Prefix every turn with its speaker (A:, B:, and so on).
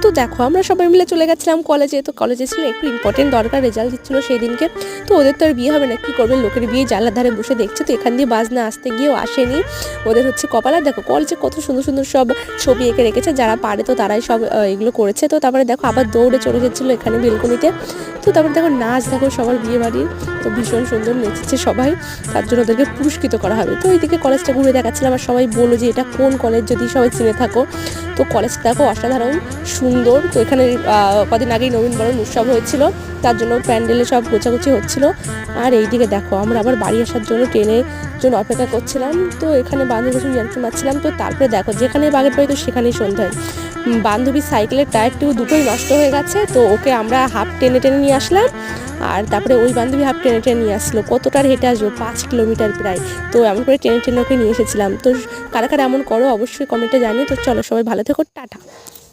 A: তো দেখো আমরা সবাই মিলে চলে গেছিলাম কলেজে। তো কলেজে ছিল একটু ইম্পর্টেন্ট দরকার, রেজাল্ট দিচ্ছিলো সেই দিনকে। তো ওদের তো আর বিয়ে হবে না, কী করবে, লোকের বিয়ে জানলার ধারে বসে দেখছে। তো এখান দিয়ে বাজনা আসতে গিয়েও আসেনি, ওদের হচ্ছে কপালে। দেখো কলেজে কত সুন্দর সুন্দর সব ছবি এঁকে রেখেছে, যারা পারে তো তারাই সব এগুলো করেছে। তো তারপরে দেখো আবার দৌড়ে চলে এসেছিলো এখানে বেলকনিতে। তো তারপরে দেখো নাচ, দেখো সবার বিয়ে বাড়ির, তো ভীষণ সুন্দর নেচেছে সবাই, তার জন্য ওদেরকে পুরস্কৃত করা হবে। তো ওইদিকে কলেজটা ঘুরে দেখাচ্ছিলাম, আর সবাই বললো যে এটা কোন কলেজ, যদি সবাই চিনে থাকো। তো কলেজটা দেখো অসাধারণ সুন্দর। তো এখানে কদিন আগেই নবীনবরণ উৎসব হয়েছিল, তার জন্য প্যান্ডেলে সব গোছাগুছি হচ্ছিল। আর এইদিকে দেখো আমরা আবার বাড়ি আসার জন্য ট্রেনের জন্য অপেক্ষা করছিলাম। তো এখানে বান্ধবীর সঙ্গে যন্ত্র মারছিলাম। তো তারপরে দেখো যেখানে বাগের বাড়ি, তো সেখানেই সন্ধ্যায় বান্ধবীর সাইকেলের টায়ারটি দুটোই নষ্ট হয়ে গেছে। তো ওকে আমরা হাফ টেনে টেনে নিয়ে আসলাম, আর তারপরে ওই বান্ধবী হাফ টেনে টেনে নিয়ে আসলো। কতটার হেঁটে আসবো, 5 কিলোমিটার প্রায়। তো এমন করে টেনে টেনে ওকে নিয়ে এসেছিলাম। তো কারা কারা এমন করো অবশ্যই কমেন্টে জানিয়ে। তো চলো সবাই ভালো থেকো, টাটা।